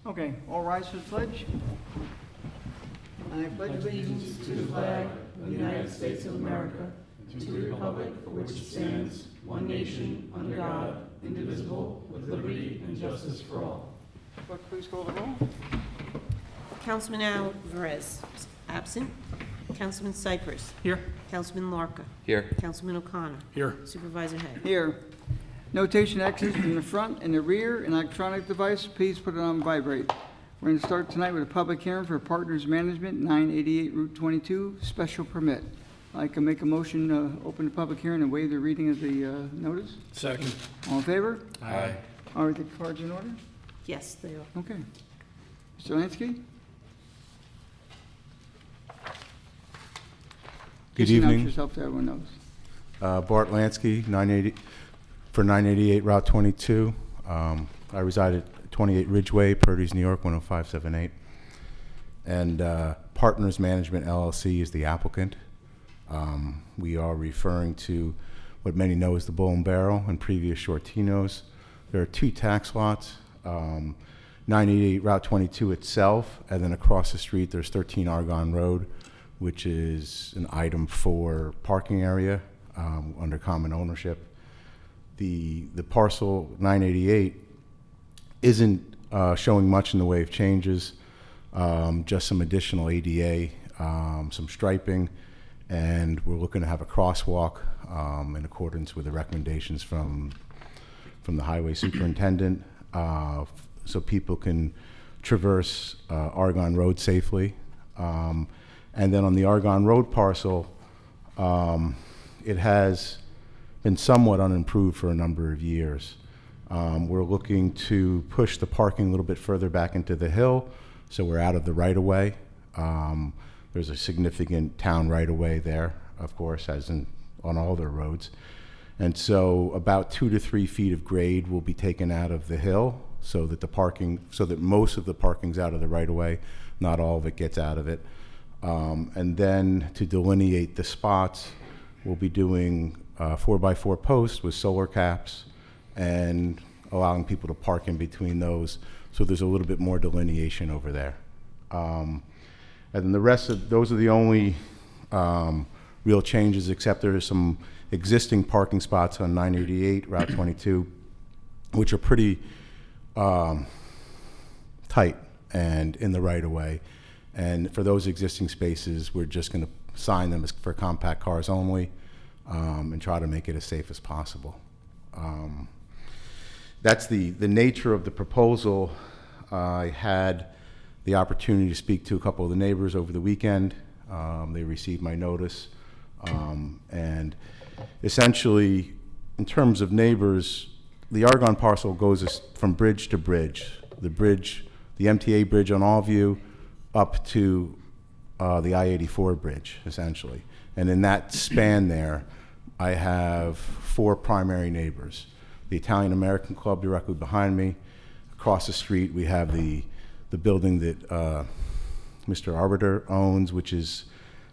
Okay, all rise for the pledge. I pledge allegiance to the flag of the United States of America, and to the republic for which it stands, one nation, under God, indivisible, with liberty and justice for all. Clerk, please call the roll. Councilman Alvarez, absent. Councilman Cypress. Here. Councilman Larka. Here. Councilman O'Connor. Here. Supervisor Hay. Here. Notation exits in the front and the rear. An electronic device, please put it on vibrate. We're going to start tonight with a public hearing for Partners Management, 988 Route 22, special permit. I can make a motion to open the public hearing and waive the reading of the notice. Second. All in favor? Aye. Are the cards in order? Yes, they are. Okay. Mr. Lansky? Good Just announce evening. yourself so everyone knows. Bart Lansky, 988 Route 22. I reside at 28 Ridgeway, Purdy's, New York, 10578. And Partners Management LLC is the applicant. We are referring to what many know as the Bull and Barrel and previous Shortinos. There are two tax lots, 988 Route 22 itself, and then across the street there's 13 Argonne Road, which is an item for parking area under common ownership. The parcel 988 isn't showing much in the way of changes, just some additional ADA, some striping, and we're looking to have a crosswalk in accordance with the recommendations from the highway superintendent, so people can traverse Argonne Road safely. And then on the Argonne Road parcel, it has been somewhat unimproved for a number of years. We're looking to push the parking a little bit further back into the hill, so we're out of the right-of-way. There's a significant town right-of-way there, of course, as in on all their roads. And so about 2 to 3 feet of grade will be taken out of the hill so that most of the parking's out of the right-of-way, not all of it gets out of it. And then to delineate the spots, we'll be doing 4x4 posts with solar caps and allowing people to park in between those. So there's a little bit more delineation over there. And then the rest of those are the only real changes, except there are some existing parking spots on 988 Route 22, which are pretty tight and in the right of way. And for those existing spaces, we're just going to sign them as for compact cars only and try to make it as safe as possible. That's the nature of the proposal. I had the opportunity to speak to a couple of the neighbors over the weekend. They received my notice. And essentially, in terms of neighbors, the Argonne parcel goes from bridge to bridge. The MTA bridge on Allview, up to the I-84 bridge, essentially. And in that span there, I have 4 primary neighbors. The Italian American Club directly behind me. Across the street, we have the building that Mr. Arbiter owns, which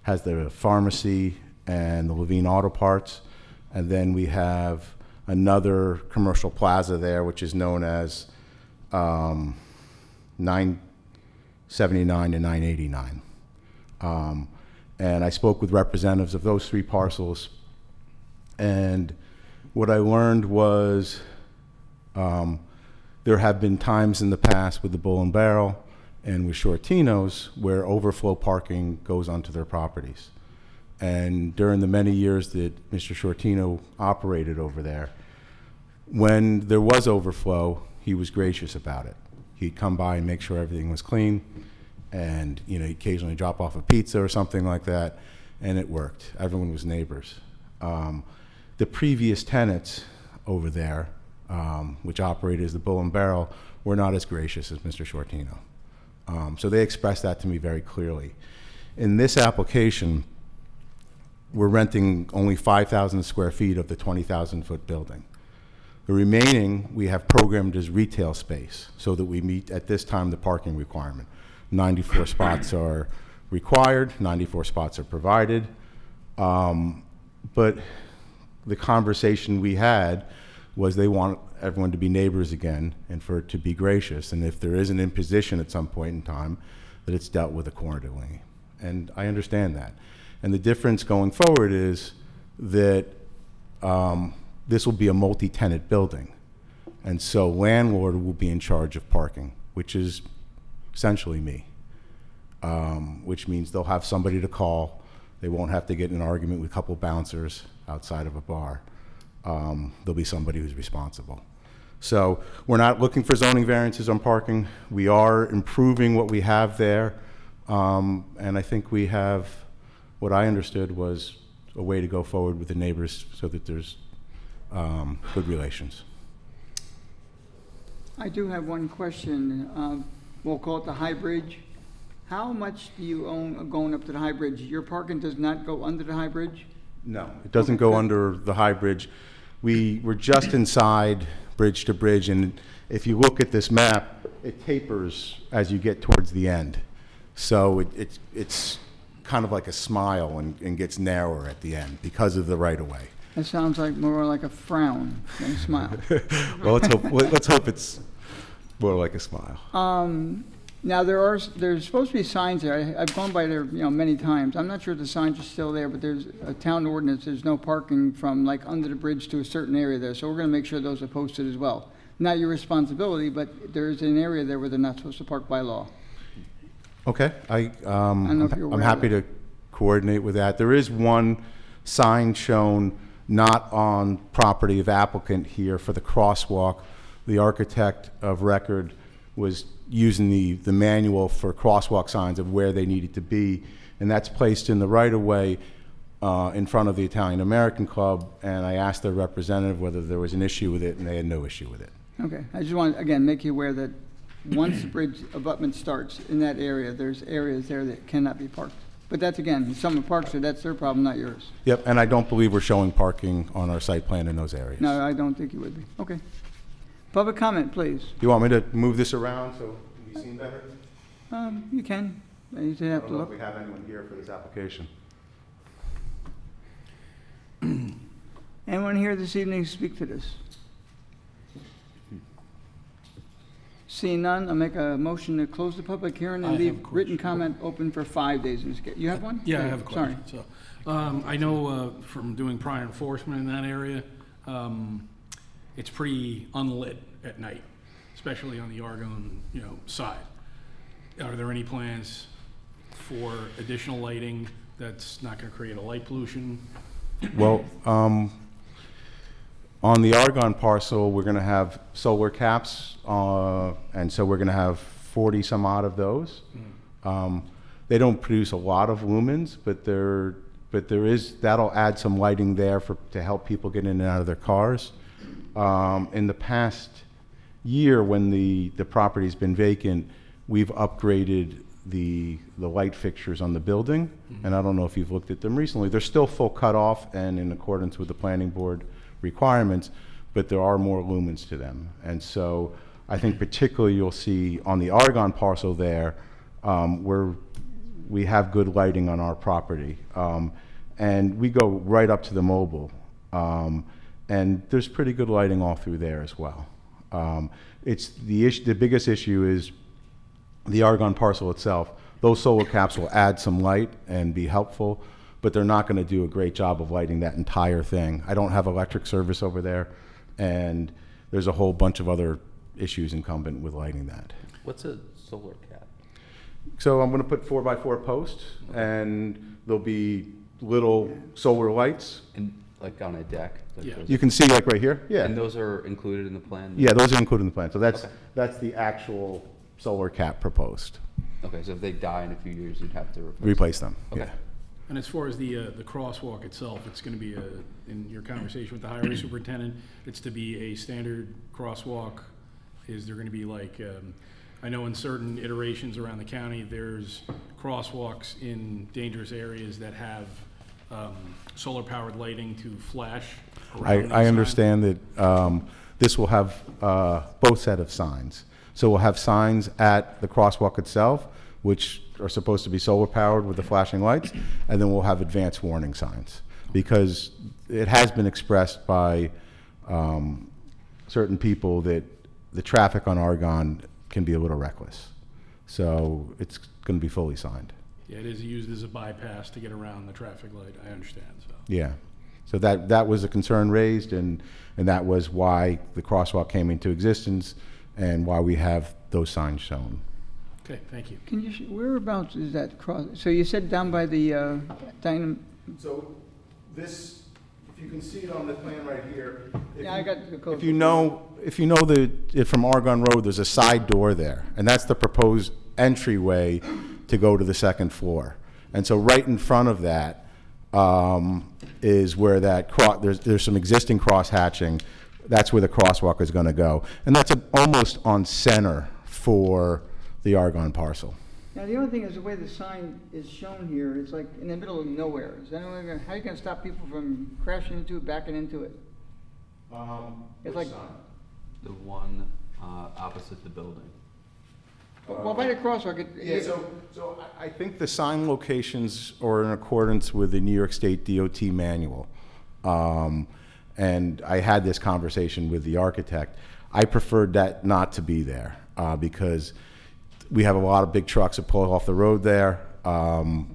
has the pharmacy and the Levine Auto Parts. And then we have another commercial plaza there, which is known as 979 to 989. And I spoke with representatives of those 3 parcels, and what I learned was there have been times in the past with the Bull and Barrel and with Shortinos where overflow parking goes onto their properties. And during the many years that Mr. Shortino operated over there, when there was overflow, he was gracious about it. He'd come by and make sure everything was clean, and he'd occasionally drop off a pizza or something like that, and it worked. Everyone was neighbors. The previous tenants over there, which operated as the Bull and Barrel, were not as gracious as Mr. Shortino. So they expressed that to me very clearly. In this application, we're renting only 5,000 square feet of the 20,000-foot building. The remaining, we have programmed as retail space so that we meet, at this time, the parking requirement. 94 spots are required, 94 spots are provided. But the conversation we had was they want everyone to be neighbors again and for it to be gracious. And if there is an imposition at some point in time, that it's dealt with accordingly. And I understand that. And the difference going forward is that this will be a multi-tenant building. And so landlord will be in charge of parking, which is essentially me, which means they'll have somebody to call. They won't have to get in an argument with a couple bouncers outside of a bar. There'll be somebody who's responsible. So we're not looking for zoning variances on parking. We are improving what we have there. And I think we have, what I understood was a way to go forward with the neighbors so that there's good relations. I do have one question. We'll call it the High Bridge. How much do you own going up to the High Bridge? Your parking does not go under the High Bridge? No, it doesn't go under the High Bridge. We were just inside bridge to bridge, and if you look at this map, it tapers as you get towards the end. So it's kind of like a smile and gets narrower at the end because of the right-of-way. That sounds like more like a frown than a smile. Well, let's hope it's more like a smile. Now there's supposed to be signs there. I've gone by there, many times. I'm not sure if the signs are still there, but there's a town ordinance. There's no parking from like under the bridge to a certain area there. So we're going to make sure those are posted as well. Not your responsibility, but there's an area there where they're not supposed to park by law. Okay, don't know if you're aware I'm of happy that. to coordinate with that. There is one sign shown not on property of applicant here for the crosswalk. The architect of record was using the manual for crosswalk signs of where they needed to be, and that's placed in the right-of-way in front of the Italian American Club, and I asked their representative whether there was an issue with it, and they had no issue with it. Okay, I just want to, again, make you aware that once the bridge abutment starts in that area, there's areas there that cannot be parked. But that's, again, if someone parks there, that's their problem, not yours. Yep, and I don't believe we're showing parking on our site plan in those areas. No, I don't think you would be. Okay. Public comment, please. You want me to move this around so it can be seen better? You can. You just I have don't to know if look. we have anyone here for this application. Anyone here this evening to speak to this? Seeing none, I'll make a motion to close the public hearing and I leave have a written question. comment open for 5 days. You have one? Yeah, I Okay, have a sorry. question. So, I know from doing prior enforcement in that area, it's pretty unlit at night, especially on the Argonne, side. Are there any plans for additional lighting that's not going to create a light pollution? Well, on the Argonne parcel, we're going to have solar caps, and so we're going to have 40 some odd of those. They don't produce a lot of lumens, but that'll add some lighting there to help people get in and out of their cars. In the past year, when the property's been vacant, we've upgraded the light fixtures on the building, and I don't know if you've looked at them recently. They're still full cutoff and in accordance with the planning board requirements, but there are more lumens to them. And so I think particularly you'll see on the Argonne parcel there, where we have good lighting on our property. And we go right up to the mobile. And there's pretty good lighting all through there as well. The biggest issue is the Argonne parcel itself. Those solar caps will add some light and be helpful, but they're not going to do a great job of lighting that entire thing. I don't have electric service over there, and there's a whole bunch of other issues incumbent with lighting that. What's a solar cap? So I'm going to put 4x4 posts, and there'll be little solar lights. And like on a deck? Like Yeah. those You can see like right here. Yeah. And those are included in the plan? Yeah, those are included in the plan. So Okay. that's the actual solar cap proposed. Okay, so if they die in a few years, you'd have to Replace them. Okay. Yeah. And as far as the crosswalk itself, it's going to be in your conversation with the highway superintendent, it's to be a standard crosswalk. Is there going to be like, I know in certain iterations around the county, there's crosswalks in dangerous areas that have solar-powered lighting to flash around the I sign. understand that this will have both set of signs. So we'll have signs at the crosswalk itself, which are supposed to be solar powered with the flashing lights, and then we'll have advanced warning signs. Because it has been expressed by certain people that the traffic on Argonne can be a little reckless. So it's going to be fully signed. Yeah, it is used as a bypass to get around the traffic light, I understand, so. Yeah. So that was a concern raised, and that was why the crosswalk came into existence and why we have those signs shown. Okay, thank you. Can you, whereabouts is that cross, so you said down by the, So this, if you can see it on the plan right here. yeah, I got the code. If you know it from Argonne Road, there's a side door there, and that's the proposed entryway to go to the second floor. And so right in front of that is where that there's some existing cross hatching. That's where the crosswalk is going to go, and that's almost on center for the Argonne parcel. Now, the other thing is the way the sign is shown here, it's like in the middle of nowhere. Is anyone gonna, how are you gonna stop people from crashing into it, backing into it? It's like, The one opposite the building. well, by the crosswalk, Yeah, so I think the sign locations are in accordance with the New York State DOT manual. And I had this conversation with the architect. I preferred that not to be there because we have a lot of big trucks that pull off the road there.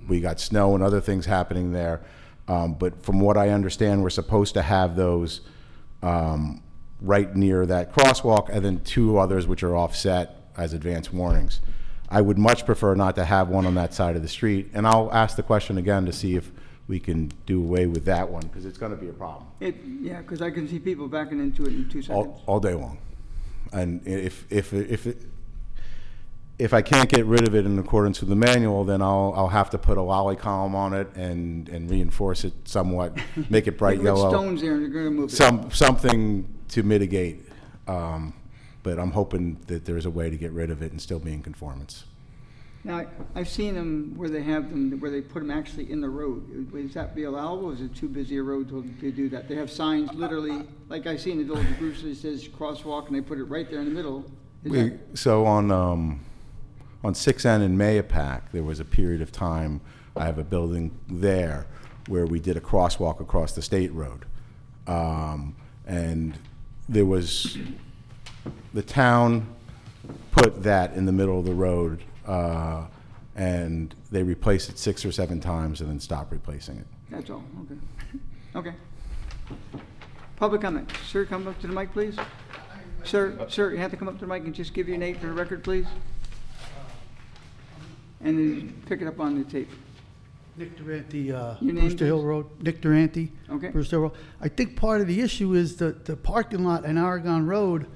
We got snow and other things happening there. But from what I understand, we're supposed to have those right near that crosswalk, and then two others which are offset as advance warnings. I would much prefer not to have one on that side of the street, and I'll ask the question again to see if we can do away with that one, because it's going to be a problem yeah, because I can see people backing into it in 2 seconds. all day long. And if I can't get rid of it in accordance with the manual, then I'll have to put a lolly column on it and reinforce it somewhat, make it bright Put yellow. stones there and they're gonna move it. Something to mitigate. But I'm hoping that there's a way to get rid of it and still be in conformance. Now, I've seen them where they have them, where they put them actually in the road. Would that be allowable, or is it too busy a road to do that? They have signs literally, like I see in the Village of Brewster, it says crosswalk, and they put it right there in the middle. So on 6N in Mayapack, there was a period of time, I have a building there where we did a crosswalk across the state road. And there was, the town put that in the middle of the road, and they replaced it 6 or 7 times and then stopped replacing it. That's all, okay. Okay. Public comment. Sir, come up to the mic, please. Sir, you have to come up to the mic and just give your name for the record, please. And then pick it up on the tape. Nick Durante, Your name, Brewster Hill please? Road. Nick Durante, Okay. Brewster Hill Road. I think part of the issue is that the parking lot and Aragon Road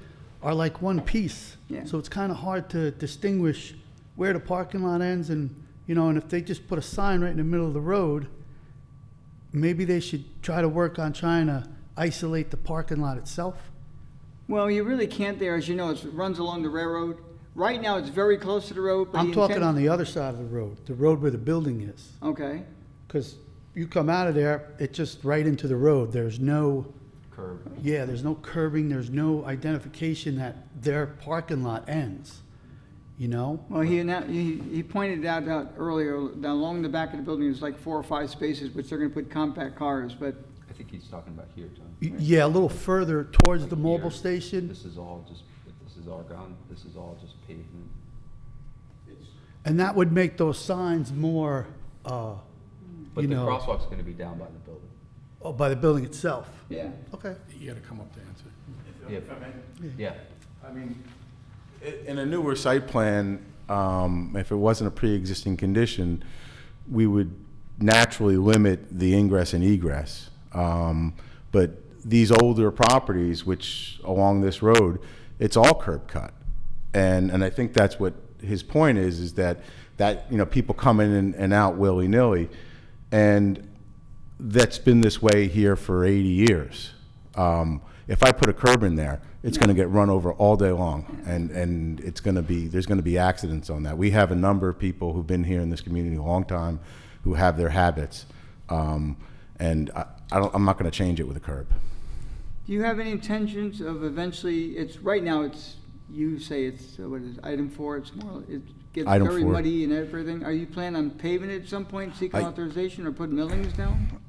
are like one piece. Yeah. So it's kind of hard to distinguish where the parking lot ends and if they just put a sign right in the middle of the road, maybe they should try to work on trying to isolate the parking lot itself. Well, you really can't there, as you know, it runs along the railroad. Right now, it's very close to the road, but I'm talking on the other side of the road where the building is. Okay. Because you come out of there, it's just right into the road. There's no, Curb. yeah, there's no curbing, there's no identification that their parking lot ends, Well, he pointed out earlier, that along the back of the building, there's like 4 or 5 spaces, which they're gonna put compact cars, but, I think he's talking about here, Tom. Yeah, a little further towards the mobile Here. station. This is all just, this is Argonne, this is all just pavement. And that would make those signs more, But the crosswalk's gonna be down by the building. by the building itself. yeah. Okay. You gotta come up to answer. Yeah. I mean, in a newer site plan, if it wasn't a pre-existing condition, we would naturally limit the ingress and egress. But these older properties, which along this road, it's all curb cut. And I think that's what his point is that people come in and out willy-nilly. And that's been this way here for 80 years. If I put a curb in there, it's going to get run over all day long, and there's going to be accidents on that. We have a number of people who've been here in this community a long time who have their habits, and I'm not going to change it with a curb. Do you have any intentions of eventually, right now, you say it's, what is it, item 4, it gets Item very 4. muddy and everything. Are you planning on paving it at some point, seeking authorization, or putting millings down?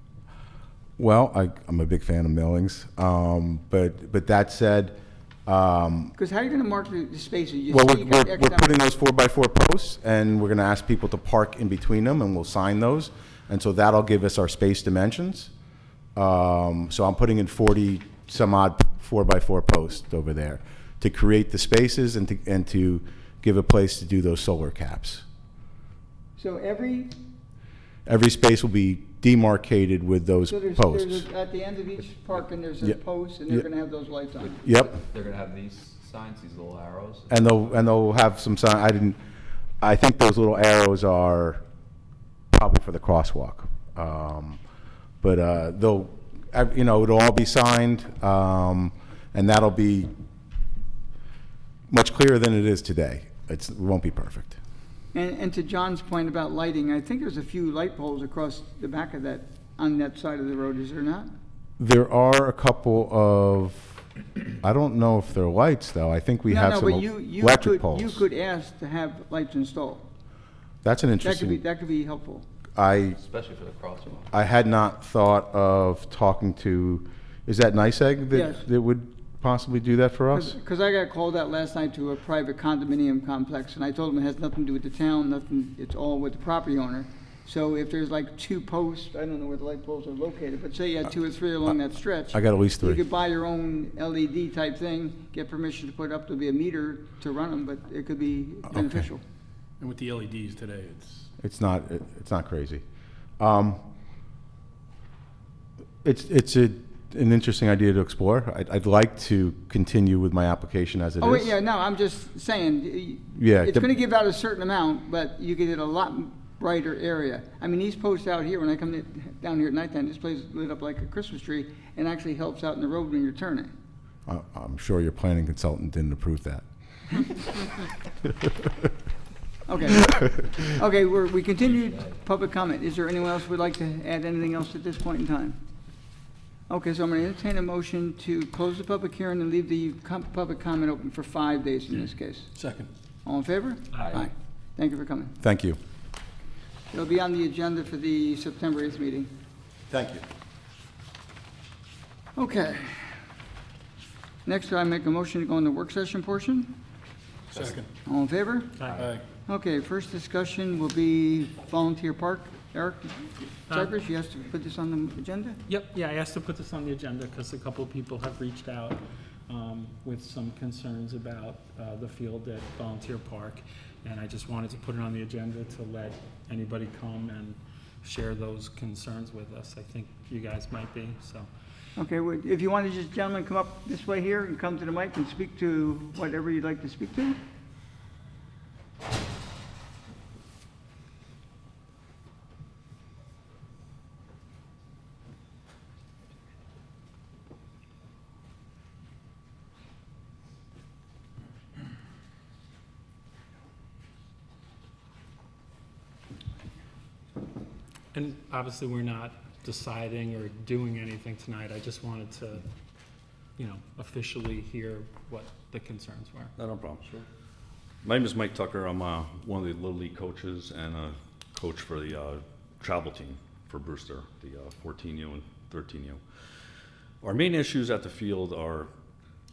Well, I'm a big fan of millings, but that said, Because how are you gonna mark the spaces? You Well, say we're, you got we're X we're number- putting those 4x4 posts, and we're gonna ask people to park in between them, and we'll sign those. And so that'll give us our space dimensions. So I'm putting in 40 some odd 4x4 posts over there to create the spaces and to give a place to do those solar caps. So every, Every space will be demarcated with those so there's, posts. at the end of each parking, there's a Yep. post, and they're Yep. gonna have those lights on. Yep. They're gonna have these signs, these little arrows. And they'll have some sign, I think those little arrows are probably for the crosswalk. But they'll, it'll all be signed, and that'll be much clearer than it is today. It won't be perfect. And to John's point about lighting, I think there's a few light poles across the back of that, on that side of the road, is there not? There are a couple of, I don't know if they're lights, though. I think we have some electric poles. You could ask to have lights installed. That's an That could be, interesting, that could be helpful. Especially for the crosswalk. I had not thought of talking to, is that NICEAG Yes. that would possibly do that for us? Because I got called out last night to a private condominium complex, and I told them it has nothing to do with the town, nothing, it's all with the property owner. So if there's like 2 posts, I don't know where the light poles are located, but say you had 2 or 3 along that stretch. I got at least You 3. could buy your own LED type thing, get permission to put up, there'll be a meter to run them, but it could be beneficial. And with the LEDs today, It's not crazy. It's an interesting idea to explore. I'd like to continue with my application as it is. Oh, wait, yeah, no, I'm just saying, Yeah, it's gonna give out a certain amount, but you could hit a lot brighter area. I mean, these posts out here, when I come down here at nighttime, this place is lit up like a Christmas tree, and actually helps out in the road when you're turning. I'm sure your planning consultant didn't approve that. Okay. Okay, we continued public comment. Is there anyone else who would like to add anything else at this point in time? Okay, so I'm going to entertain a motion to close the public hearing and leave the public comment open for 5 days in this case. second. All in favor? Aye. Thank you for coming. Thank you. It'll be on the agenda for the September 8th meeting. Thank you. Okay. Next, I make a motion to go in the work session portion. Second. All in favor? Aye. Okay, first discussion will be volunteer park. Eric Cypress, you asked to put this on the agenda? Yep, yeah, I asked to put this on the agenda because a couple of people have reached out with some concerns about the field at Volunteer Park. And I just wanted to put it on the agenda to let anybody come and share those concerns with us. I think you guys might be, so. Okay, well, if you want to just, gentlemen, come up this way here and come to the mic and speak to whatever you'd like to speak to. And obviously, we're not deciding or doing anything tonight. I just wanted to, officially hear what the concerns were. No problem. Sure. My name is Mike Tucker. I'm one of the Little League coaches and a coach for the travel team for Brewster, the 14U and 13U. Our main issues at the field are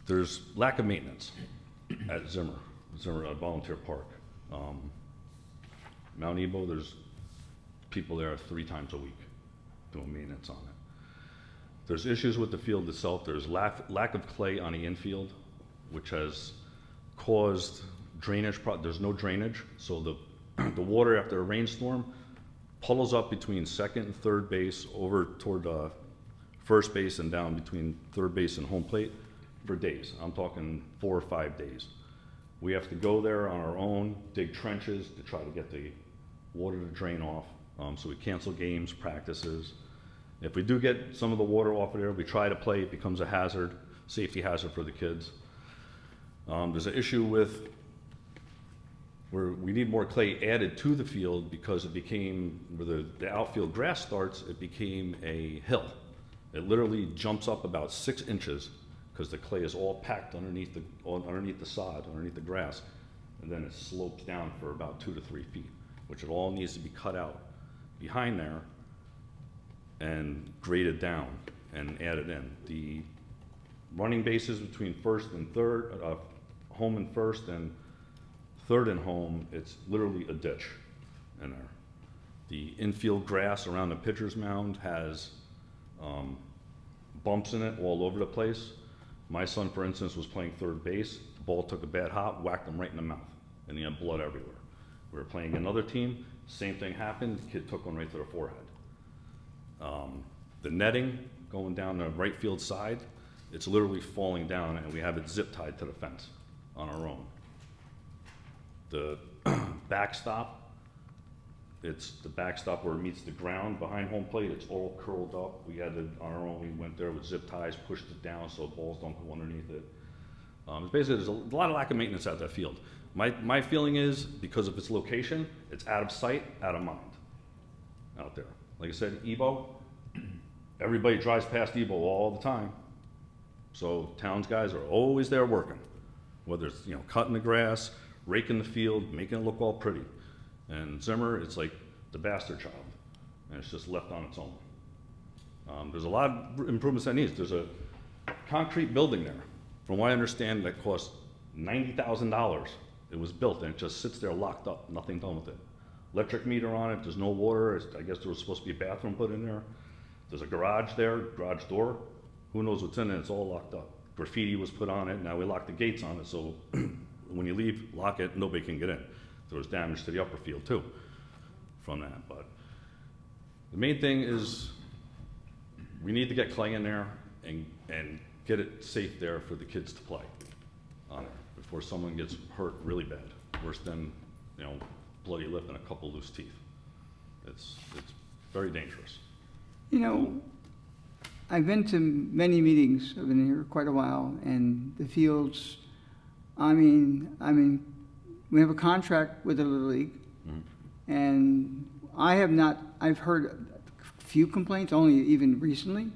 there's lack of maintenance at Zimmer Volunteer Park. Mount Nebo, there's people there 3 times a week doing maintenance on it. There's issues with the field itself. There's lack of clay on the infield, which has caused drainage. There's no drainage, so the water after a rainstorm puddles up between second and third base over toward first base and down between third base and home plate for days. I'm talking 4 or 5 days. We have to go there on our own, dig trenches to try to get the water to drain off. So we cancel games, practices. If we do get some of the water off of there, we try to play, it becomes a hazard, safety hazard for the kids. There's an issue with where we need more clay added to the field because it became, where the outfield grass starts, it became a hill. It literally jumps up about 6 inches because the clay is all packed underneath the sod, underneath the grass, and then it slopes down for about 2 to 3 feet, which it all needs to be cut out behind there and graded down and added in. running bases between first and third, home and first, and third and home, it's literally a ditch in there. The infield grass around the pitcher's mound has bumps in it all over the place. My son, for instance, was playing third base. The ball took a bad hop, whacked him right in the mouth, and he had blood everywhere. We were playing another team, same thing happened, the kid took one right to the forehead. The netting going down the right field side, it's literally falling down, and we have it zip tied to the fence on our own. The backstop, it's the backstop where it meets the ground behind home plate. It's all curled up. We had it on our own. We went there with zip ties, pushed it down so balls don't go underneath it. Basically, there's a lot of lack of maintenance at that field. My feeling is, because of its location, it's out of sight, out of mind out there. Like I said, Evo, everybody drives past Evo all the time. So towns guys are always there working, whether it's, you know, cutting the grass, raking the field, making it look all pretty. And Zimmer, it's like the bastard child, and it's just left on its own. There's a lot of improvements that needs. There's a concrete building there, from what I understand, that cost $90,000. It was built, and it just sits there locked up, nothing done with it. Electric meter on it, there's no water. I guess there was supposed to be a bathroom put in there. There's a garage there, garage door. Who knows what's in it? It's all locked up. Graffiti was put on it. Now we lock the gates on it, so when you leave, lock it, nobody can get in. There was damage to the upper field too from that. But the main thing is we need to get clay in there and get it safe there for the kids to play on it before someone gets hurt really bad, worse than, you know, bloody lip and a couple loose teeth. It's very dangerous. You know, I've been to many meetings. I've been here quite a while, and the fields, I mean, we have a contract with the Little League, and I've heard a few complaints, only even recently.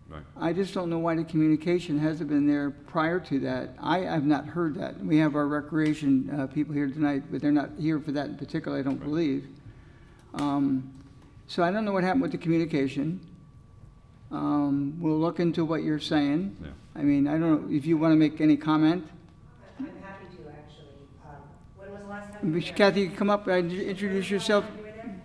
Right. I just don't know why the communication hasn't been there prior to that. I have not heard that. We have our recreation people here tonight, but they're not here for that in particular, I don't believe. So I don't know what happened with the communication. We'll look into what you're saying. Yeah. I mean, I don't know if you want to make any comment. I'm happy to, actually. When was the last time you were there? Kathy, you come up and introduce yourself. You were there?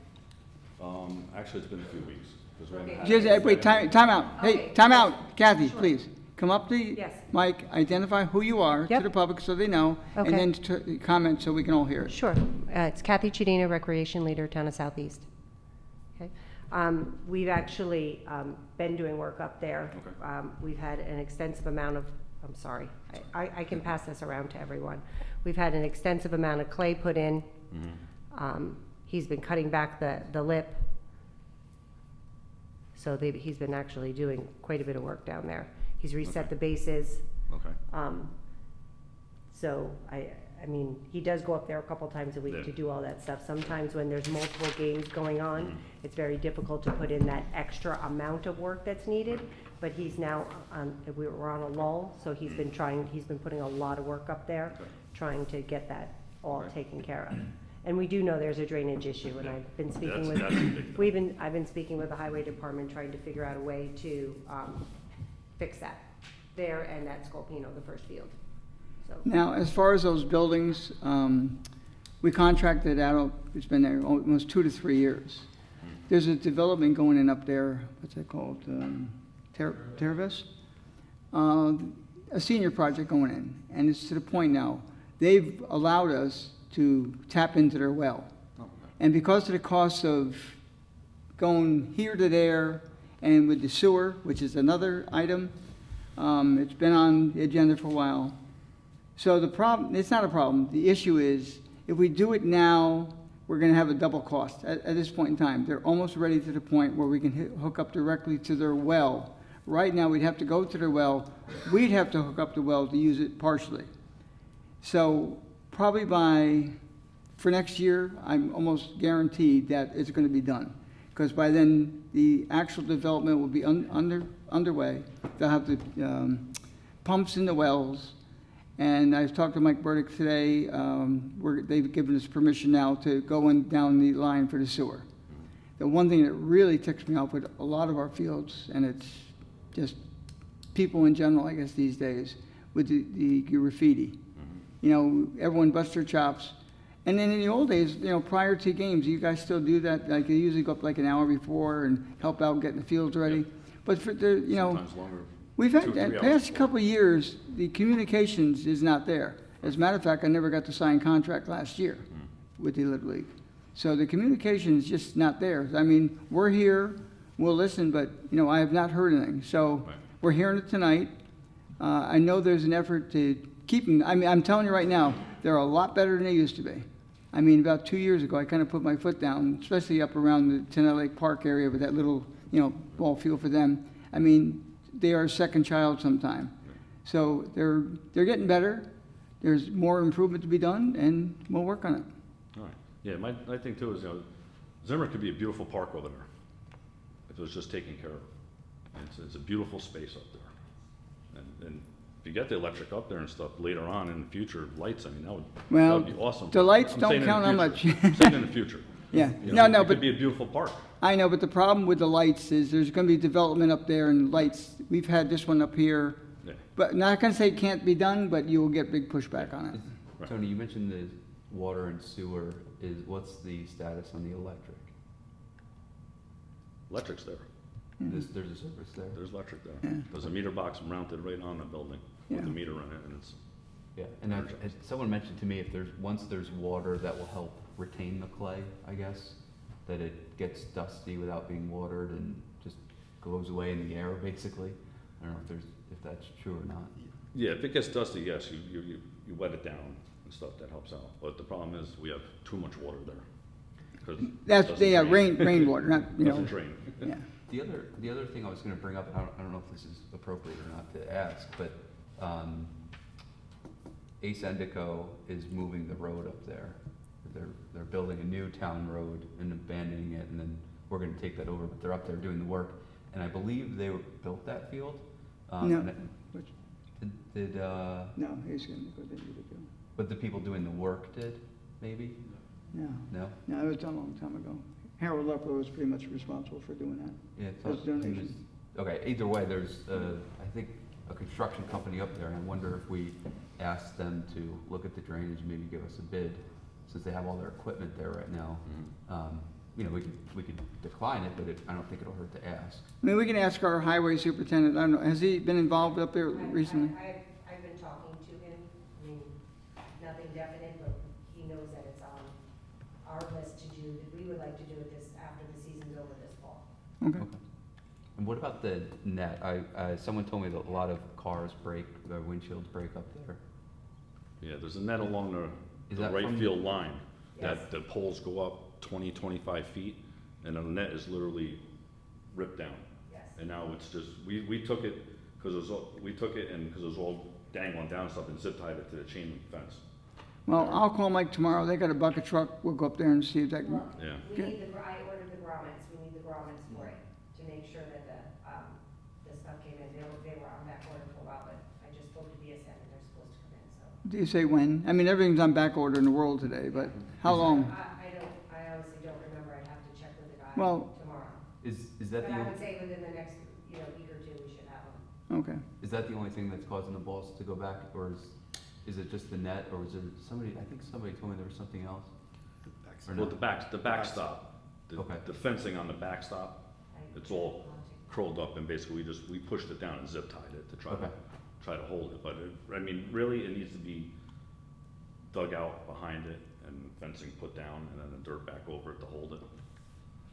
Actually, it's been a few weeks. 'Cause we haven't had- Just, wait, time out. Hey, Okay. time out. Kathy, please. Come up to the Yes. mic, identify who you are to Yep. the public so they know, and Okay. then comment so we can all hear it. Sure. It's Kathy Chidina, Recreation Leader, Town of Southeast. Okay. We've actually been doing work up there. Okay. We've had an extensive amount of, I'm sorry, I can pass this around to everyone. We've had an extensive amount of clay put in. He's been cutting back the lip. So he's been actually doing quite a bit of work down there. He's reset Okay. the bases. Okay. So I mean, he does go up there a couple times a week Yeah. to do all that stuff. Sometimes when there's multiple games going on, it's very difficult to put in that extra amount of work that's needed. But he's now, we're on a lull, so he's been putting a lot of work up there, Okay. trying to get that all Okay. taken care of. And we do know there's a drainage issue, and I've been speaking That's a big thing. I've been speaking with the highway department, trying to figure out a way to fix that there and at Scolpino, the first field. So. Now, as far as those buildings, we contracted out, it's been there almost 2 to 3 years. There's a development going in up there, what's that called? Terravis? A senior project going in, and it's to the point now, they've allowed us to tap into their well. And because of the cost of going here to there, and with the sewer, which is another item, it's been on the agenda for a while. So the problem, it's not a problem, the issue is, if we do it now, we're gonna have a double cost at this point in time. They're almost ready to the point where we can hook up directly to their well. Right now, we'd have to go to their well, we'd have to hook up the well to use it partially. So probably for next year, I'm almost guaranteed that it's gonna be done. Because by then, the actual development will be underway. They'll have the pumps in the wells. And I've talked to Mike Burdick today. They've given us permission now to go down the line for the sewer. The one thing that really ticks me off with a lot of our fields, and it's just people in general, I guess, these days, with the graffiti. You know, everyone busts their chops. And then in the old days, you know, prior to games, you guys still do that? Like, you usually go up like an hour before and help out getting the fields ready? But for the, you know, Sometimes longer. we've had, 2 or 3 the hours past before. couple of years, the communications is not there. As a matter of fact, I never got to sign contract last year with the Little League. So the communication is just not there. I mean, we're here, we'll listen, but, you know, I have not heard anything. So Right. we're hearing it tonight. I know there's an effort to keep them. I mean, I'm telling you right now, they're a lot better than they used to be. I mean, about 2 years ago, I kind of put my foot down, especially up around the Tenant Lake Park area with that little, you know, ball field for them. I mean, they are a second child sometime. So they're getting better. There's more improvement to be done, and we'll work on it. All right. Yeah, my thing too is, you know, Zimmer could be a beautiful park over there if it was just taken care of. It's a beautiful space up there. And if you get the electric up there and stuff later on in the future, lights, I mean, that Well, would be awesome. the lights I'm don't saying in the count on future. much. I'm saying in the future. Yeah. You No, know, no, it but could be a beautiful park. I know, but the problem with the lights is there's going to be development up there and lights. We've had this one up here. Yeah. But not going to say it can't be done, but you will get big pushback on it. Right. Tony, you mentioned the water and sewer. What's the status on the electric? Electric's there. There's a service there. There's electric there. Yeah. There's a meter box mounted right on the building with Yeah. the meter in it, and it's, Yeah, and someone mentioned to me if once there's water that will help retain the clay, I guess, that it gets dusty without being watered and just goes away in the air, basically. I don't know if that's true or not. yeah, if it gets dusty, yes, you wet it down and stuff, that helps out. But the problem is, we have too much water there. 'Cause it That's, doesn't yeah, drain. rainwater, not, you know. Doesn't drain. Yeah. The other thing I was gonna bring up, and I don't know if this is appropriate or not to ask, but, Ace Endico is moving the road up there. They're building a new town road and abandoning it, and then we're gonna take that over, but they're up there doing the work. And I believe they built that field. No. and it- Which- Did, No, he's going to go there to do. but the people doing the work did, maybe? No, No? no, it was done a long time ago. Harold Upper was pretty much responsible for doing that. Yeah, I Those thought he was- donations. Okay, either way, there's, I think, a construction company up there, and I wonder if we ask them to look at the drainage, and maybe give us a bid, since they have all their equipment there right now. You know, we could decline it, but I don't think it'll hurt to ask. I mean, we can ask our highway superintendent, I don't know, has he been involved up there recently? I've been talking to him, I mean, nothing definite, but he knows that it's on our list to do, that we would like to do it after the season's over this fall. Okay. And what about the net? Someone told me that a lot of cars break, their windshields break up there. Yeah, there's a net along Is the that right from- field line, Yes. that the poles go up 20, 25 feet, and the net is literally ripped down. Yes. And now it's just, we took it, because it was all dangling down stuff, and zip tied it to the chain link fence. Well, I'll call Mike tomorrow, they got a bucket truck, we'll go up there and see if that can, Well, Yeah. we need I ordered the grommets, we need the grommets for it, to make sure that the stuff came in. They were on back order for a while, but I just spoke to BSN and they're supposed to come in, so. do you say when? I mean, everything's on back order in the world today, but how long? I honestly don't remember, I'd have to check with the guy Well- tomorrow. Is that But I the, would say within the next, week or two, we should have them. Okay. is that the only thing that's causing the balls to go back, or is it just the net, or is it somebody, I think somebody told me there was something else? Or Well, no? the backstop, Okay. the fencing on the backstop, it's all curled up, and basically we pushed it down and zip tied it to try Okay. to hold it. But I mean, really, it needs to be dug out behind it and fencing put down, and then the dirt back over it to hold it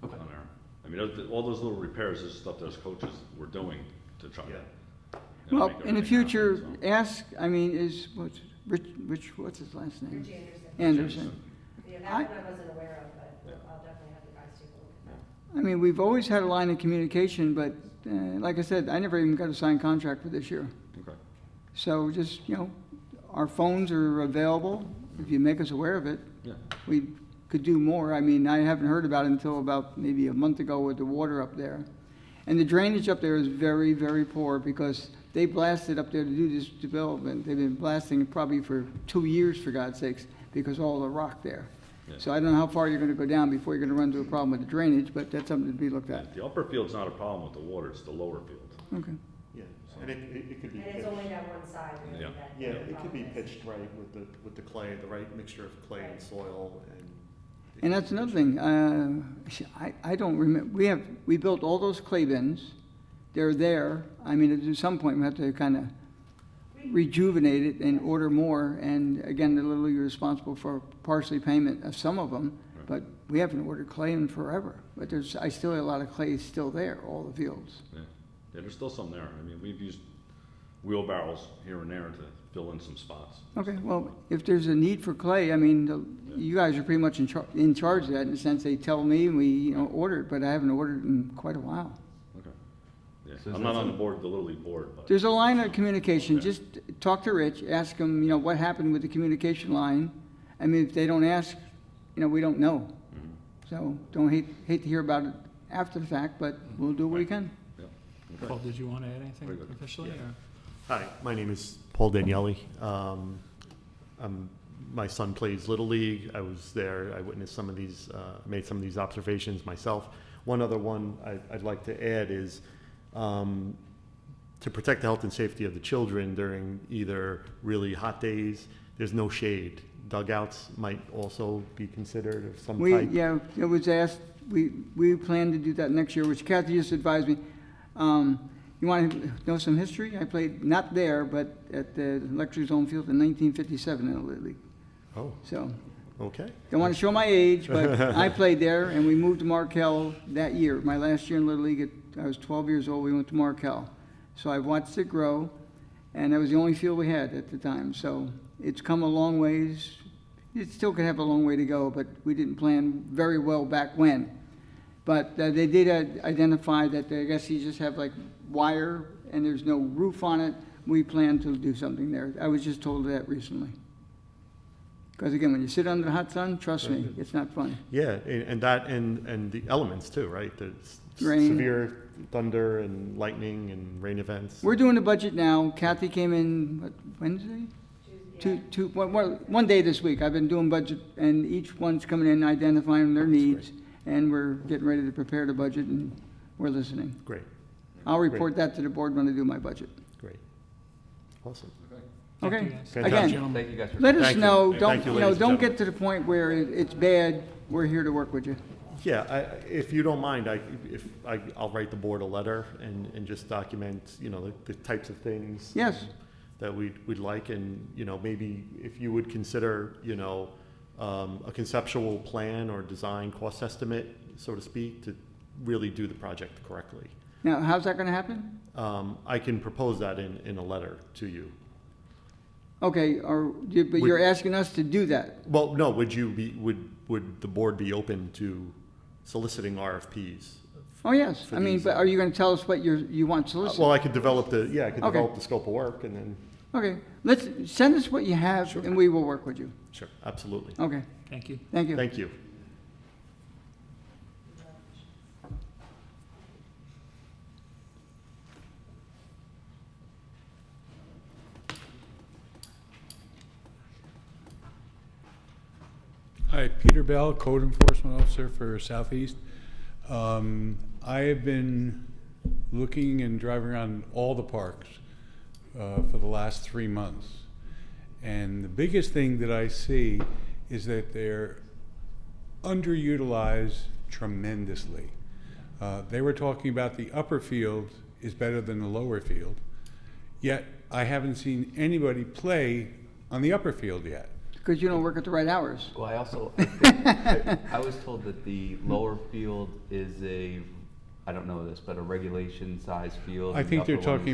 Okay. on there. I mean, all those little repairs is stuff those coaches were doing to try to. Well, make in the everything future, happen, so. ask, I mean, Rich, what's his last name? Rich Anderson. Anderson. Yeah, that one I wasn't aware of, but I'll definitely have the guys take a look at that. I mean, we've always had a line of communication, but like I said, I never even got a signed contract for this year. Okay. So just, our phones are available. If you make us aware of it, Yeah. we could do more. I mean, I haven't heard about it until about maybe a month ago with the water up there. And the drainage up there is very, very poor because they blasted up there to do this development. They've been blasting probably for 2 years, for God's sakes, because of all the rock there. Yeah. So I don't know how far you're gonna go down before you're gonna run into a problem with the drainage, but that's something to be looked at. The upper field's not a problem with the water, it's the lower field. Okay. Yeah, And it could be And it's pitched. only that one side, really, Yeah. that. Yeah, the it could be problem is. pitched right with the clay, the right mixture of clay and soil and. it And could that's be another pitched. thing, I don't remember, we built all those clay bins, they're there. I mean, at some point, we have to kind of rejuvenate it and order more, and again, the Little League is responsible for partially payment of some of them, but we haven't ordered clay in forever. But I still have a lot of clay still there, all the fields. Yeah, there's still some there. I mean, we've used wheelbarrows here and there to fill in some spots. Okay, well, if there's a need for clay, I mean, you guys are pretty much in charge of that, in the sense they tell me, and we, order it, but I haven't ordered in quite a while. Okay. Yeah, So is I'm that not on the some- board, the Little League board, but. There's a line of communication, Okay. just talk to Rich, ask him, what happened with the communication line. I mean, if they don't ask, we don't know. Mhm. So don't hate to hear about it after the fact, but we'll do what we can. Yeah. Paul, Okay. did you want to add anything Very good. officially? Yeah. Or? Hi, my name is Paul Daniele. My son plays Little League. I was there. I witnessed some of these, made some of these observations myself. One other one I'd like to add is to protect the health and safety of the children during either really hot days, there's no shade. Dugouts might also be considered of some type. Yeah, it was asked, we plan to do that next year, which Kathy just advised me. You want to know some history? I played, not there, but at the Lecture Zone Field in 1957 in the Little League. Oh, So, okay. don't want to show my age, but I played there, and we moved to Markel that year. My last year in Little League, I was 12 years old, we went to Markel. So I watched it grow, and that was the only field we had at the time. So it's come a long ways. It still could have a long way to go, but we didn't plan very well back when. But they did identify that I guess you just have like wire, and there's no roof on it. We plan to do something there. I was just told that recently. Because again, when you sit under the hot sun, trust me, it's not fun. Yeah, and that and the elements too, right? There's Rain. severe thunder and lightning and rain events. We're doing the budget now. Kathy came in, what, Wednesday? One day this week. I've been doing budget, and each one's coming in, identifying their needs, and we're getting ready to prepare the budget, and we're listening. Great, I'll report that to the board when I do my budget. great, awesome. Thank you, Okay? guys. Fantastic. Again, Gentlemen. Thank you guys for. let us Thank you. know, Thank don't, you, ladies and don't gentlemen. get to the point where it's bad. We're here to work with you. Yeah, if you don't mind, I'll write the board a letter and just document, the types of things. Yes. That we'd like, and, maybe if you would consider, a conceptual plan or design cost estimate, so to speak, to really do the project correctly. Now, how's that gonna happen? I can propose that in a letter to you. Okay, but you're asking us to do that? Well, no, would the board be open to soliciting RFPs? Oh, yes. For I mean, these, but are you gonna tell us what you want solicited? Well, I could develop develop Okay. the scope of work, and then, Okay, send us what you have, and we will work with you. sure, absolutely. Okay, Thank you. thank you. Thank you. Hi, Peter Bell, Code Enforcement Officer for Southeast. I have been looking and driving around all the parks for the last 3 months. And the biggest thing that I see is that they're underutilized tremendously. They were talking about the upper field is better than the lower field, yet I haven't seen anybody play on the upper field yet. Because you don't work at the right hours. Well, I think, I was told that the lower field is I don't know this, but a regulation size field. I and think the they're upper one talking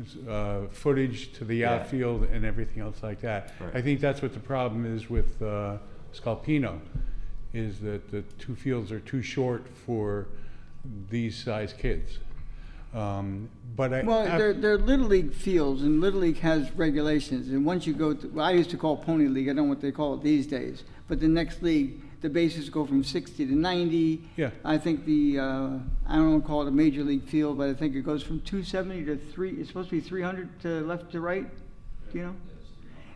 is- about footage to the Yeah. outfield and everything else like that. Right. I think that's what the problem is with Scalpino, is that the two fields are too short for these size kids. But Well, they're Little League fields, and Little League has regulations, and once you go to, well, I used to call it Pony League, I don't know what they call it these days, but the next league, the bases go from 60 to 90. Yeah. I think I don't want to call it a major league field, but I think it goes from 270 to it's supposed to be 300 to left to right, do you know?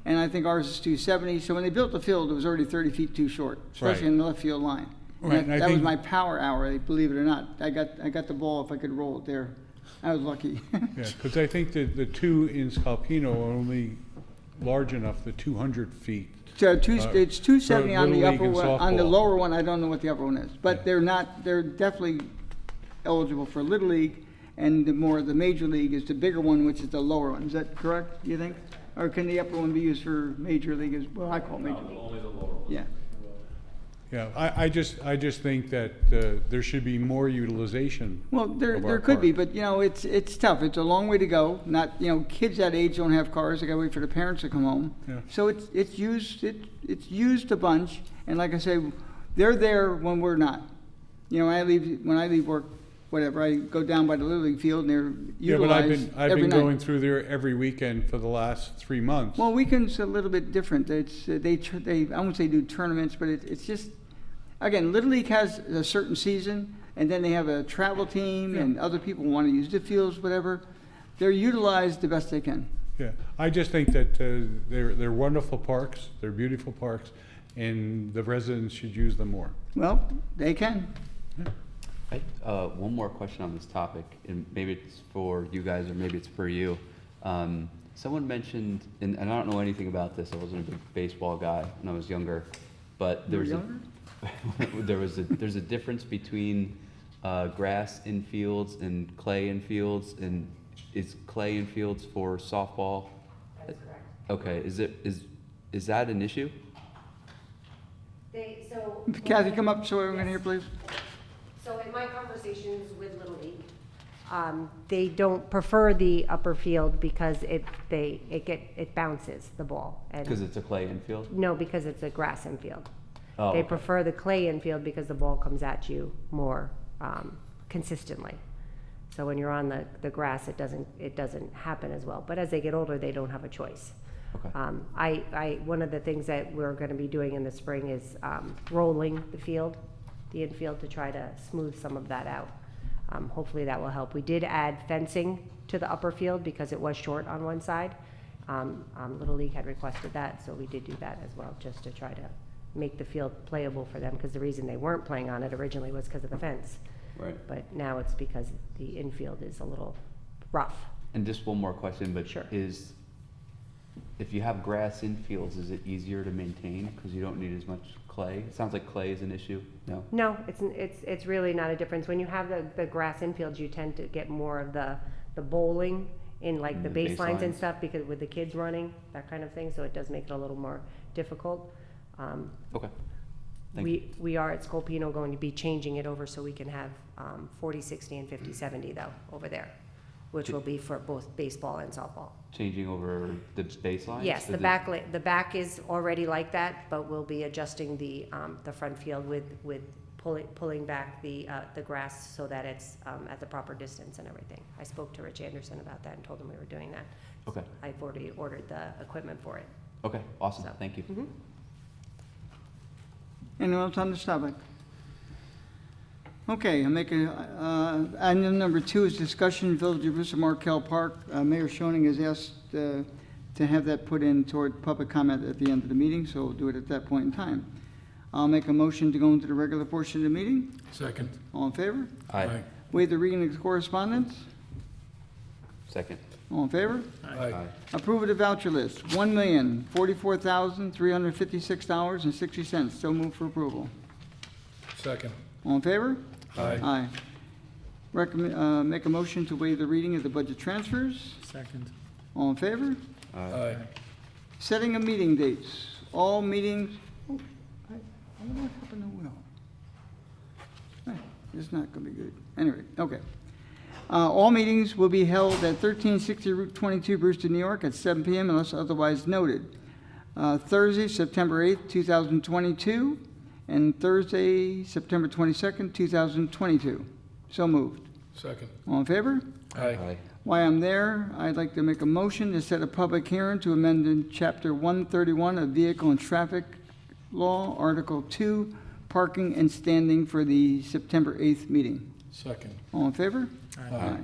And I think ours is 270, so when they built the field, it was already 30 feet too short, especially Right. in the left field line. And Right, and I that was think- my power hour, believe it or not. I got the ball if I could roll it there. I was lucky. Yeah, because I think that the two in Scalpino are only large enough, the 200 feet. So it's 270 on the Little League upper and one, on the softball. lower one, I don't know what the upper one is. But they're definitely eligible for Little League, and the Major League is the bigger one, which is the lower one. Is that correct, you think? Or can the upper one be used for Major League as, well, I call it Major League. Only the lower one. Yeah. Yeah, I just think that there should be more utilization. Well, there of our could be, park. but, you know, it's tough. It's a long way to go. Not, you know, kids that age don't have cars. They gotta wait for the parents to come home. Yeah. So it's used a bunch. And like I say, they're there when we're not. You know, when I leave work, whatever, I go down by the Little League field and they're Yeah, but utilized I've every been night. going through there every weekend for the last 3 months. Well, weekends a little bit different. It's they I won't say do tournaments, but it's just, again, Little League has a certain season, and then they have a travel team, and other people want to use the fields, whatever. They're utilized the best they can. Yeah, I just think that they're wonderful parks, they're beautiful parks, and the residents should use them more. Well, they can. One more question on this topic, and maybe it's for you guys or maybe it's for you. Someone mentioned, and I don't know anything about this, I wasn't a big baseball guy when I was younger, but You were there's younger? there's a difference between grass infields and clay infields, and is clay infields for softball? That's correct. Okay, is that an issue? Kathy, come up so everyone can hear, please. So in my conversations with Little League, they don't prefer the upper field because it bounces the ball. Because it's a clay infield? No, because it's a grass infield. Oh, They okay. prefer the clay infield because the ball comes at you more consistently. So when you're on the grass, it doesn't happen as well. But as they get older, they don't have a choice. Okay. One of the things that we're going to be doing in the spring is rolling the infield, to try to smooth some of that out. Hopefully that will help. We did add fencing to the upper field because it was short on one side. Little League had requested that, so we did do that as well, just to try to make the field playable for them, because the reason they weren't playing on it originally was because of the fence. Right. But now it's because the infield is a little rough. And just one more question, but Sure. If you have grass infields, is it easier to maintain because you don't need as much clay? It sounds like clay is an issue. No? No, it's really not a difference. When you have the grass infields, you tend to get more of the bowling in like the The baselines and baselines. stuff, because with the kids running, that kind of thing, so it does make it a little more difficult. Okay. Thank you. We are at Scolpino going to be changing it over so we can have 40-60 and 50-70 though, over there, which will be for both baseball and softball. Changing over the baseline? Yes, the back is already like that, but we'll be adjusting the front field with pulling back the grass so that it's at the proper distance and everything. I spoke to Rich Anderson about that and told him we were doing that. Okay. I've already ordered the equipment for it. Okay, awesome. So- Thank you. Mhm. Anyone else on this topic? Okay, item number 2 is discussion, Village of Bristol Markel Park. Mayor Schoening has asked to have that put in toward public comment at the end of the meeting, so we'll do it at that point in time. I'll make a motion to go into the regular portion of the meeting. Second. All in favor? Aye. Waive the reading of the correspondence. Second. All in favor? Aye. Approve of the voucher list, $1,044,356.60. So move for approval. Second. All in favor? Aye. Aye. Make a motion to waive the reading of the budget transfers. Second. All in favor? Aye. Setting of meeting dates. All meetings, I wonder what happened to Will. It's not gonna be good. Anyway, okay. All meetings will be held at 1360 Route 22, Brewster, New York, at 7 p.m. unless otherwise noted. Thursday, September 8th, 2022, and Thursday, September 22nd, 2022. So moved. Second. All in favor? Aye. While I'm there, I'd like to make a motion to set a public hearing to amend in Chapter 131 of Vehicle and Traffic Law, Article 2, Parking and Standing for the September 8th meeting. Second. All in favor? Aye.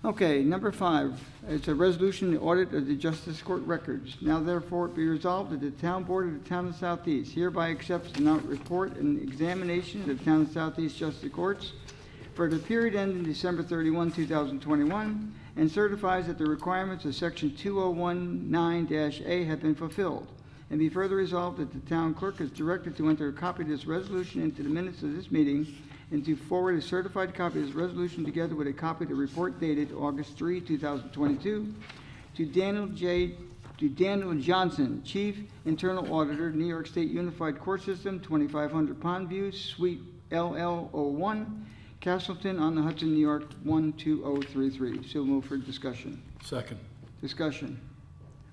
Okay, number 5, it's a resolution, the audit of the Justice Court records. Now therefore it be resolved that the Town Board of the Town of Southeast hereby accepts the report and examination of the Town of Southeast Justice Courts for the period ending December 31, 2021, and certifies that the requirements of Section 2019-A have been fulfilled. And be further resolved that the town clerk is directed to enter a copy of this resolution into the minutes of this meeting and to forward a certified copy of this resolution together with a copy of the report dated August 3, 2022, to Daniel Johnson, Chief Internal Auditor, New York State Unified Court System, 2500 Pondview, Suite LL01, Castleton-on-the-Hudson, New York, 12033. So move for discussion. Second. Discussion.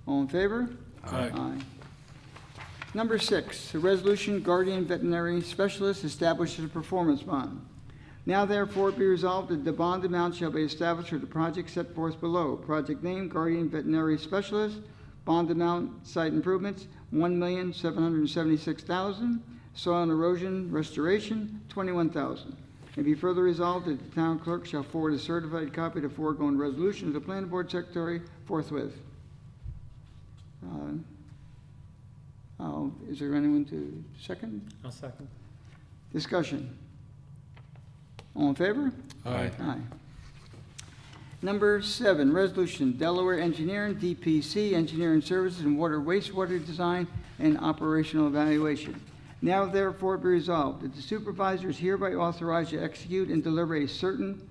All in favor? Aye. Aye. Number 6, a resolution Guardian Veterinary Specialist establishes a performance bond. Now therefore be resolved that the bond amount shall be established for the project set forth below. Project name, Guardian Veterinary Specialist. Bond amount, site improvements, $1,776,000. Soil and erosion restoration, $21,000. And be further resolved that the town clerk shall forward a certified copy of the foregoing resolution to the planning board secretary forthwith. Is there anyone to second? I'll second. Discussion. All in favor? Aye. Aye. Number 7, resolution, Delaware Engineering, DPC, Engineering Services and Water Wastewater Design and Operational Evaluation. Now therefore be resolved that the supervisor is hereby authorized to execute and deliver a certain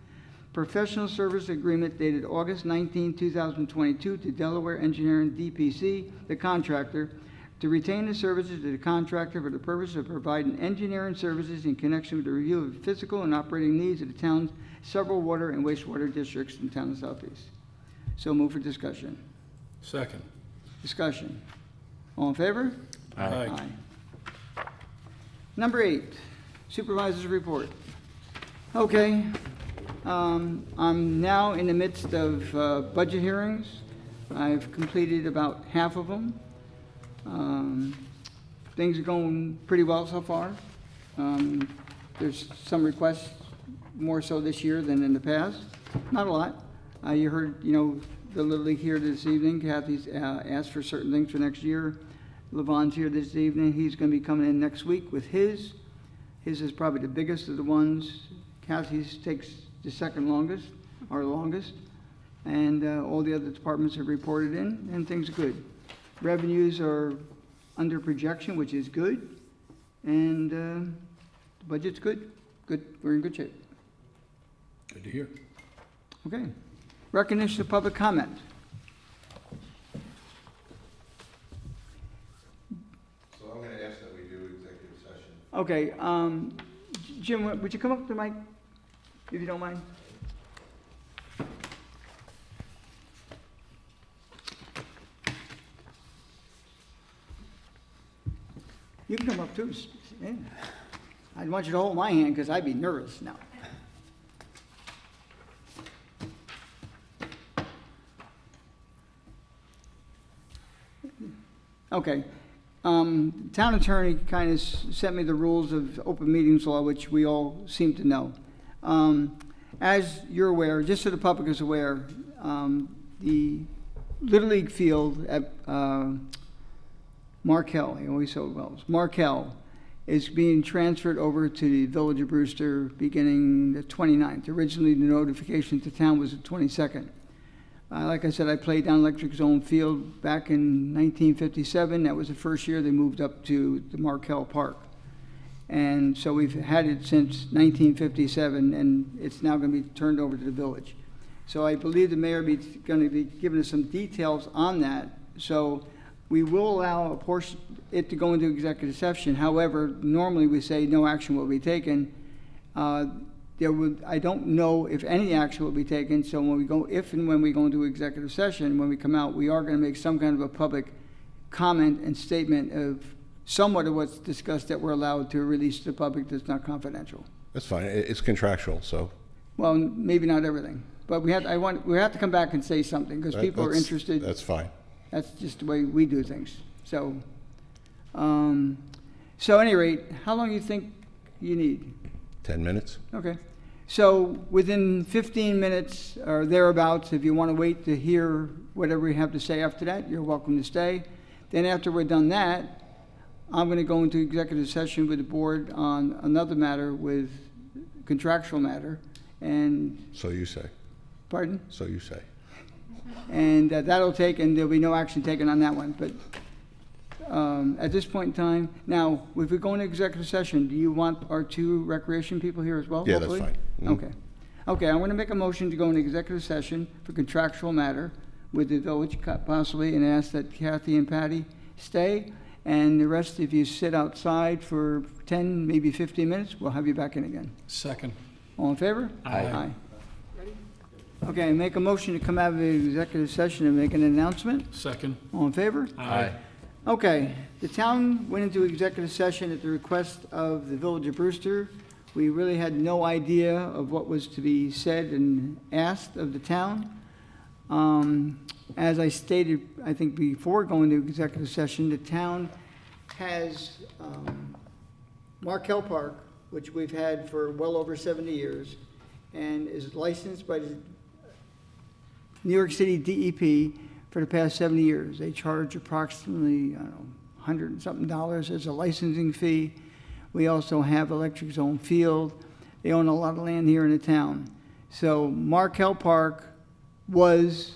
professional service agreement dated August 19, 2022 to Delaware Engineering, DPC, the contractor, to retain the services of the contractor for the purpose of providing engineering services in connection with the review of physical and operating needs of the town's several water and wastewater districts in the town of Southeast. So move for discussion. Second. Discussion. All in favor? Aye. Number 8, supervisor's report. Okay, I'm now in the midst of budget hearings. I've completed about half of them. Things are going pretty well so far. There's some requests more so this year than in the past. Not a lot. You heard, the Little League here this evening. Kathy's asked for certain things for next year. Levon's here this evening. He's going to be coming in next week with his. His is probably the biggest of the ones. Kathy's takes the second longest, or longest. And all the other departments have reported in, and things are good. Revenues are under projection, which is good. And the budget's good. Good. We're in good shape. Good to hear. Okay. Recognition of public comment. So I'm going to ask that we do executive session. Okay. Jim, would you come up to the mic, if you don't mind? You can come up too. Yeah. I want you to hold my hand because I'd be nervous now. Okay. Town attorney kind of sent me the rules of open meetings law, which we all seem to know. As you're aware, just so the public is aware, the Little League field at Markel, I always say it well, Markel is being transferred over to the Village of Brewster beginning the 29th. Originally, the notification to town was the 22nd. Like I said, I played down Electric Zone Field back in 1957. That was the first year they moved up to the Markel Park. And so we've had it since 1957, and it's now going to be turned over to the village. So I believe the mayor is going to be giving us some details on that. So we will allow a portion it to go into executive session. However, normally we say no action will be taken. I don't know if any action will be taken. So when we go, if and when we go into executive session, when we come out, we are going to make some kind of a public comment and statement of somewhat of what's discussed that we're allowed to release to the public that's not confidential. That's fine. It's contractual, so. Well, maybe not everything, but we have to come back and say something because people are interested. That's fine. That's just the way we do things. So, so at any rate, how long do you think you need? 10 minutes. Okay. So within 15 minutes or thereabouts, if you want to wait to hear whatever we have to say after that, you're welcome to stay. Then after we're done that, I'm going to go into executive session with the board on another matter with contractual matter. And, So you say. pardon? So you say. And that'll take, and there'll be no action taken on that one. But at this point in time, now, if we go into executive session, do you want our two recreation people here as well? Yeah, that's hopefully? fine. Okay. Okay, I'm going to make a motion to go into executive session for contractual matter with the village possibly, and ask that Kathy and Patty stay. And the rest, if you sit outside for 10, maybe 15 minutes, we'll have you back in again. Second. All in favor? Aye. Okay, make a motion to come out of the executive session and make an announcement. Second. All in favor? Aye. Okay, the town went into executive session at the request of the Village of Brewster. We really had no idea of what was to be said and asked of the town. As I stated, I think before going to executive session, the town has Markel Park, which we've had for well over 70 years, and is licensed by the New York City DEP for the past 70 years. They charge approximately, I don't know, $100 and something as a licensing fee. We also have Electric Zone Field. They own a lot of land here in the town. So Markel Park was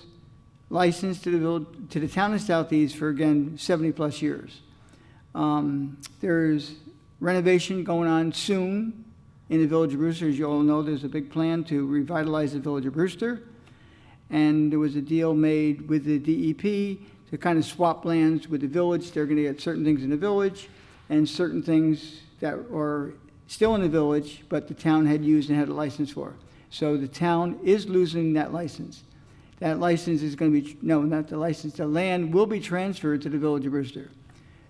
licensed to the town of Southeast for, again, 70-plus years. There's renovation going on soon in the Village of Brewster. As you all know, there's a big plan to revitalize the Village of Brewster. And there was a deal made with the DEP to kind of swap lands with the village. They're going to get certain things in the village and certain things that are still in the village, but the town had used and had a license for. So the town is losing that license. That license is going to be, no, not the license, the land will be transferred to the Village of Brewster.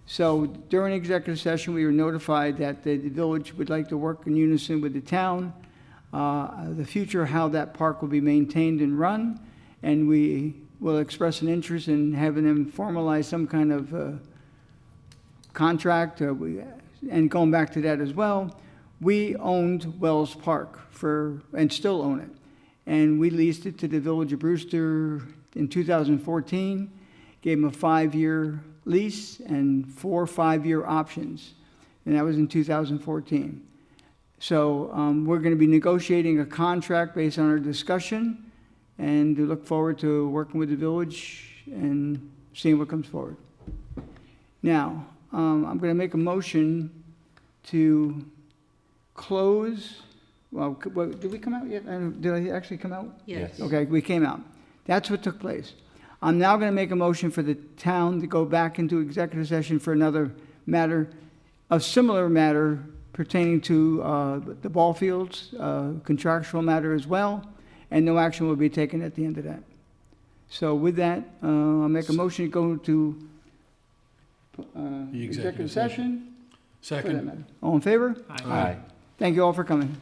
So during executive session, we were notified that the village would like to work in unison with the town, the future, how that park will be maintained and run, and we will express an interest in having them formalize some kind of contract, and going back to that as well, we owned Wells Park and still own it. And we leased it to the Village of Brewster in 2014, gave them a 5-year lease and 4 5-year options. And that was in 2014. So we're going to be negotiating a contract based on our discussion, and we look forward to working with the village and seeing what comes forward. Now, I'm going to make a motion to close. Well, did we come out yet? Did I actually come out? Yes. Okay, we came out. That's what took place. I'm now going to make a motion for the town to go back into executive session for another matter, a similar matter pertaining to the ball fields, contractual matter as well, and no action will be taken at the end of that. So with that, I'll make a motion to go to The executive session. For that Second. matter. All in favor? Aye. Thank you all for coming.